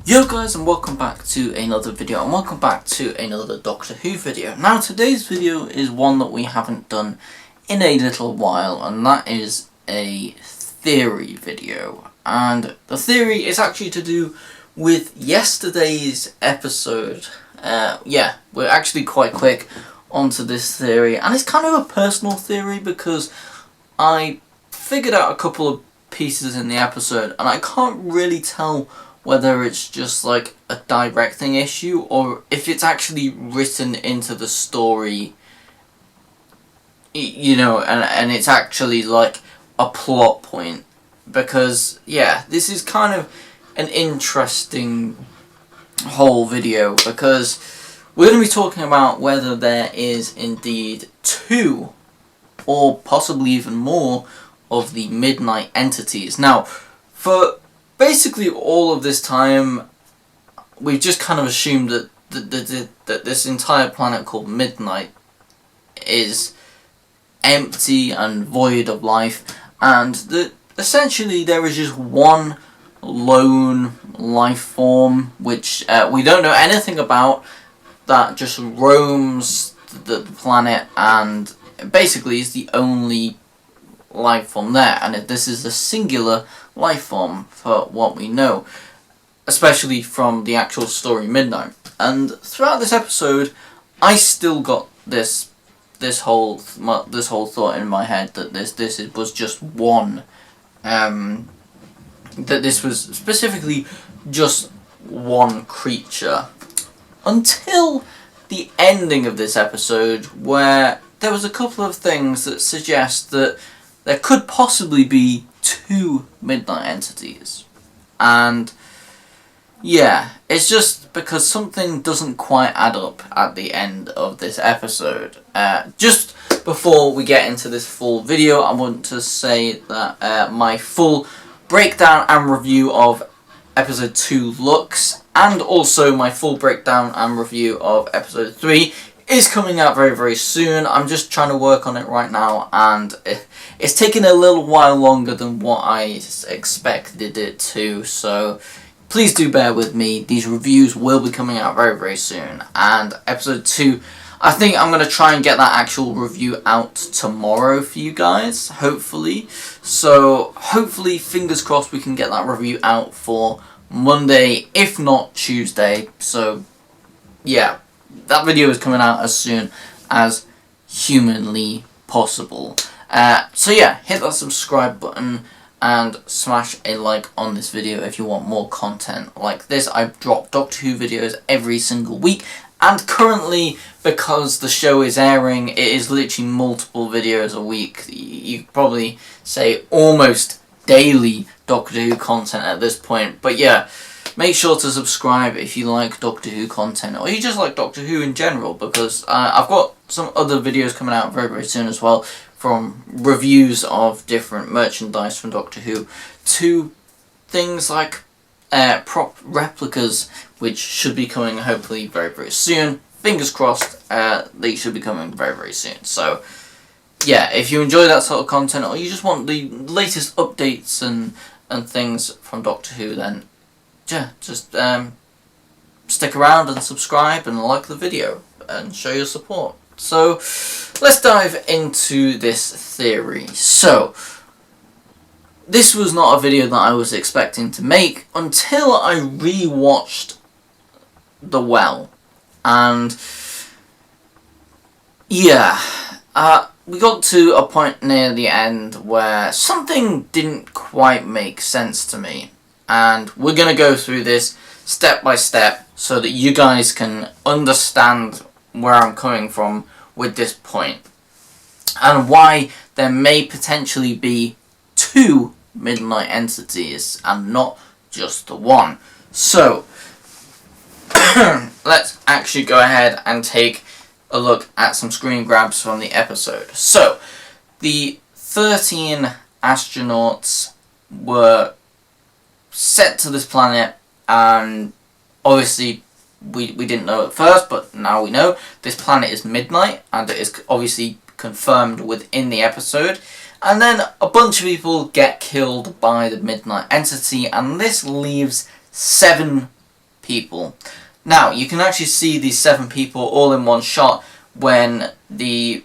Yo guys, and welcome back to another video, and welcome back to another Doctor Who video. Now today's video is one that we haven't done in a little while, and that is a theory video. And the theory is actually to do with yesterday's episode. Yeah, we're actually quite quick onto this theory, and it's kind of a personal theory because I figured out a couple of pieces in the episode, and I can't really tell whether it's just like a directing issue or if it's actually written into the story, you know, and it's actually like a plot point. Because, yeah, this is kind of an interesting whole video because we're going to be talking about whether there is indeed two or possibly even more of the Midnight entities. Now, for basically all of this time, we've just kind of assumed that that this entire planet called Midnight is empty and void of life, and that essentially there is just one lone life form which we don't know anything about, that just roams the planet and basically is the only life form there, and this is a singular life form for what we know, especially from the actual story Midnight. And throughout this episode, I still got this whole thought in my head that this was just one, that this was specifically just one creature, until the ending of this episode, where there was a couple of things that suggest that there could possibly be two Midnight entities. And yeah, it's just because something doesn't quite add up at the end of this episode. Just before we get into this full video, I want to say that my full breakdown and review of episode 2 Lux, and also my full breakdown and review of episode 3 is coming out very, very soon. I'm just trying to work on it right now, and it's taking a little while longer than what I expected it to, so please do bear with me. These reviews will be coming out very, very soon. And episode 2, I think I'm going to try and get that actual review out tomorrow for you guys, hopefully. So hopefully, fingers crossed, we can get that review out for Monday, if not Tuesday. So yeah, that video is coming out as soon as humanly possible. So yeah, hit that subscribe button and smash a like on this video if you want more content like this. I drop Doctor Who videos every single week, and currently, because the show is airing, it is literally multiple videos a week. You could probably say almost daily Doctor Who content at this point. But yeah, make sure to subscribe if you like Doctor Who content, or you just like Doctor Who in general, because I've got some other videos coming out very, very soon as well, from reviews of different merchandise from Doctor Who to things like prop replicas, which should be coming hopefully very, very soon. Fingers crossed, they should be coming very, very soon. So yeah, if you enjoy that sort of content, or you just want the latest updates and things from Doctor Who, then yeah, just stick around and subscribe and like the video and show your support. So let's dive into this theory. So this was not a video that I was expecting to make until I re-watched The Well, and yeah, we got to a point near the end where something didn't quite make sense to me. And we're going to go through this step by step so that you guys can understand where I'm coming from with this point, and why there may potentially be two Midnight entities and not just the one. So let's actually go ahead and take a look at some screen grabs from the episode. So the 13 astronauts were sent to this planet, and obviously we didn't know at first, but now we know this planet is Midnight, and it is obviously confirmed within the episode. And then a bunch of people get killed by the Midnight entity, and this leaves 7 people. Now, you can actually see these 7 people all in one shot when the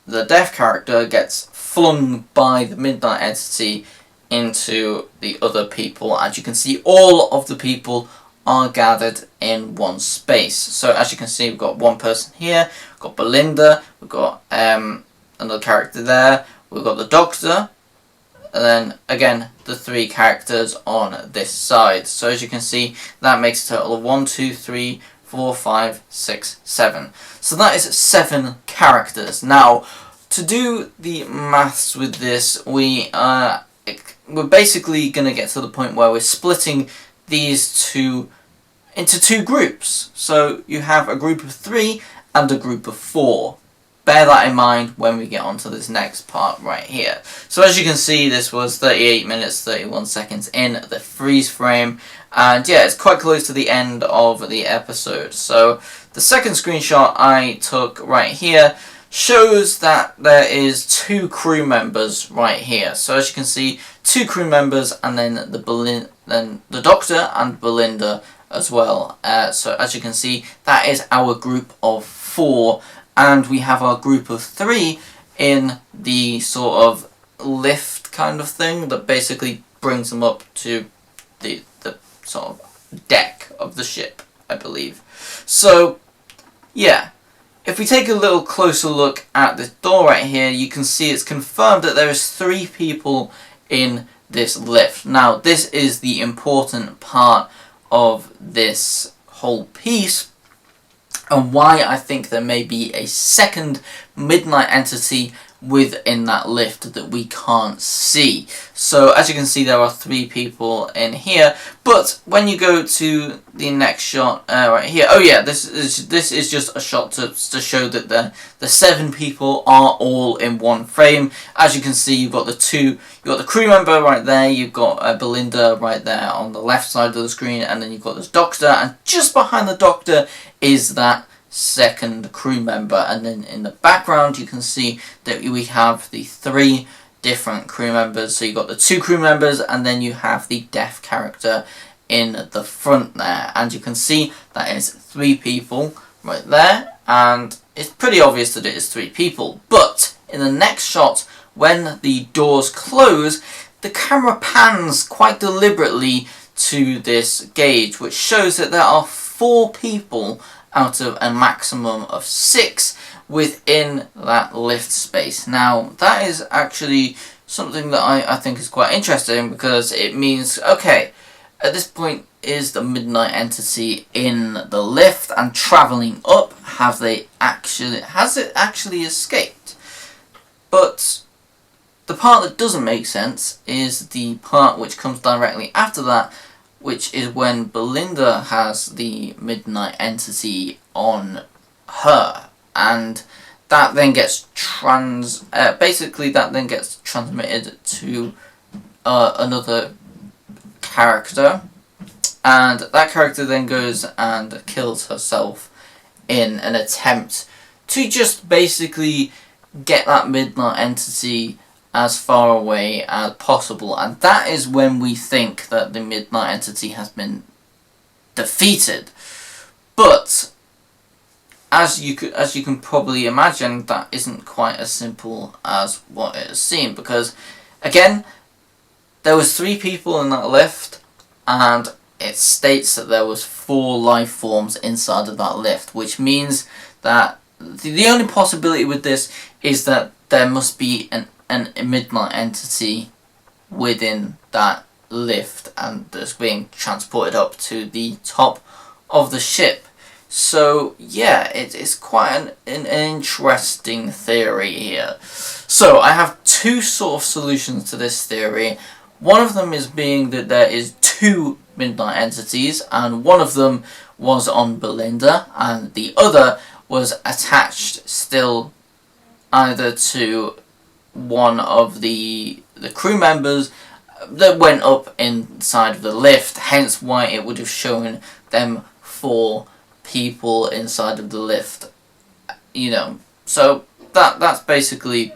deaf character gets flung by the Midnight Entity into the other people. As you can see, all of the people are gathered in one space. So as you can see, we've got one person here, we've got Belinda, we've got another character there, we've got the Doctor, and then again the 3 characters on this side. So as you can see, that makes a total of 1, 2, 3, 4, 5, 6, 7. So that is 7 characters. Now, to do the maths with this, we're basically going to get to the point where we're splitting these two into 2 groups. So you have a group of 3 and a group of 4. Bear that in mind when we get onto this next part right here. So as you can see, this was 38 minutes 31 seconds in the freeze frame, and yeah, it's quite close to the end of the episode. So the second screenshot I took right here shows that there is 2 crew members right here. So as you can see, 2 crew members, and then the Doctor and Belinda as well. So as you can see, that is our group of 4. And we have our group of 3 in the sort of lift kind of thing that basically brings them up to the sort of deck of the ship, I believe. So, yeah. If we take a little closer look at this door right here, you can see it's confirmed that there is 3 people in this lift. Now, this is the important part of this whole piece, and why I think there may be a second Midnight Entity within that lift that we can't see. So as you can see, there are 3 people in here, but when you go to the next shot right here, oh yeah, this is just a shot to show that the 7 people are all in one frame. As you can see, you've got you've got the crew member right there, you've got Belinda right there on the left side of the screen, and then you've got this Doctor, and just behind the Doctor is that second crew member, and then in the background you can see that we have the 3 different crew members. So you've got the 2 crew members, and then you have the deaf character in the front there, and you can see that is 3 people right there, and it's pretty obvious that it is 3 people. But in the next shot, when the doors close, the camera pans quite deliberately to this gauge, which shows that there are 4 people out of a maximum of 6 within that lift space. Now, that is actually something that I think is quite interesting, because it means, okay, at this point, is the Midnight Entity in the lift and travelling up? Has it actually escaped? But the part that doesn't make sense is the part which comes directly after that, which is when Belinda has the Midnight Entity on her, and that then gets transmitted to another character, and that character then goes and kills herself in an attempt to just basically get that Midnight Entity as far away as possible, and that is when we think that the Midnight Entity has been defeated. But as you can probably imagine, that isn't quite as simple as what it seemed, because again, there was 3 people in that lift, and it states that there was 4 life forms inside of that lift, which means that the only possibility with this is that there must be a Midnight Entity within that lift, and that's being transported up to the top of the ship. So yeah, it's quite an interesting theory here. So I have 2 sort of solutions to this theory. One of them is being that there is 2 Midnight Entities, and one of them was on Belinda, and the other was attached still either to one of the crew members that went up inside of the lift, hence why it would have shown them 4 people inside of the lift, you know. So that's basically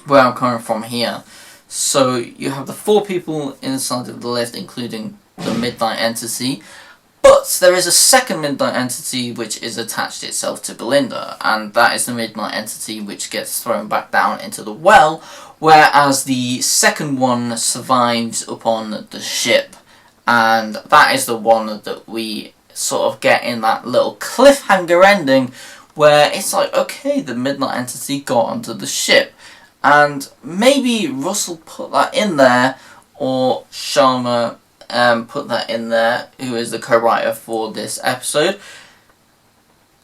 where I'm coming from here. So you have the 4 people inside of the lift, including the Midnight Entity. But there is a second Midnight Entity which is attached itself to Belinda, and that is the Midnight Entity which gets thrown back down into the well, whereas the second one survives upon the ship. And that is the one that we sort of get in that little cliffhanger ending where it's like, okay, the Midnight Entity got onto the ship. And maybe Russell put that in there, or Sharma put that in there, who is the co-writer for this episode,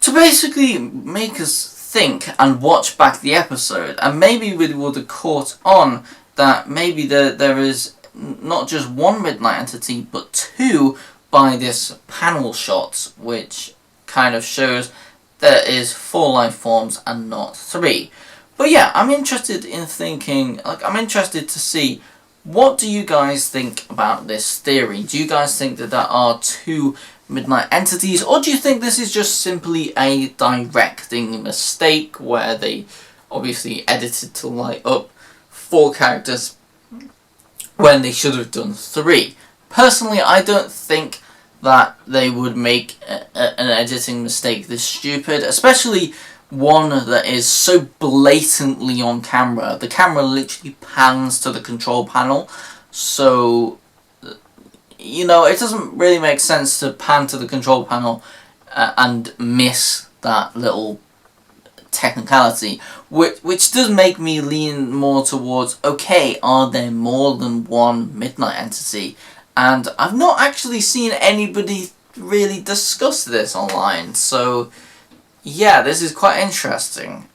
to basically make us think and watch back the episode. And maybe we would have caught on that maybe there is not just one Midnight Entity, but 2 by this panel shot, which kind of shows there is 4 life forms and not 3. But yeah, I'm interested in thinking, I'm interested to see, what do you guys think about this theory? Do you guys think that there are 2 Midnight Entities, or do you think this is just simply a directing mistake where they obviously edited to light up 4 characters when they should have done 3? Personally, I don't think that they would make an editing mistake this stupid, especially one that is so blatantly on camera. The camera literally pans to the control panel, so you know, it doesn't really make sense to pan to the control panel and miss that little technicality, which does make me lean more towards, okay, are there more than one Midnight Entity? And I've not actually seen anybody really discuss this online, so yeah, this is quite interesting.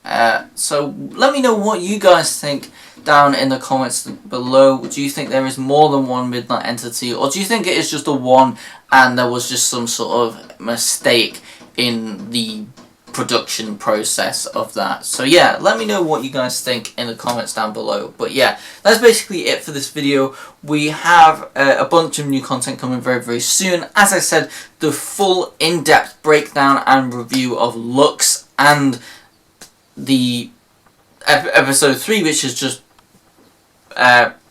So let me know what you guys think down in the comments below. Do you think there is more than one Midnight Entity, or do you think it is just a one and there was just some sort of mistake in the production process of that? So yeah, let me know what you guys think in the comments down below. But yeah, that's basically it for this video. We have a bunch of new content coming very, very soon. As I said, the full in-depth breakdown and review of Lux and the episode 3, which has just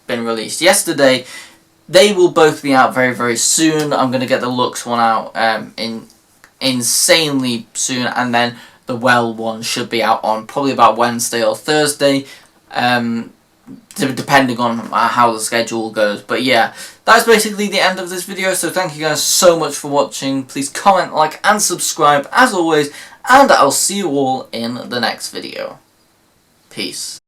been released yesterday, they will both be out very, very soon. I'm going to get the Lux one out insanely soon, and then the Well one should be out on probably about Wednesday or Thursday, depending on how the schedule goes. But yeah, that's basically the end of this video, so thank you guys so much for watching. Please comment, like, and subscribe as always, and I'll see you all in the next video. Peace.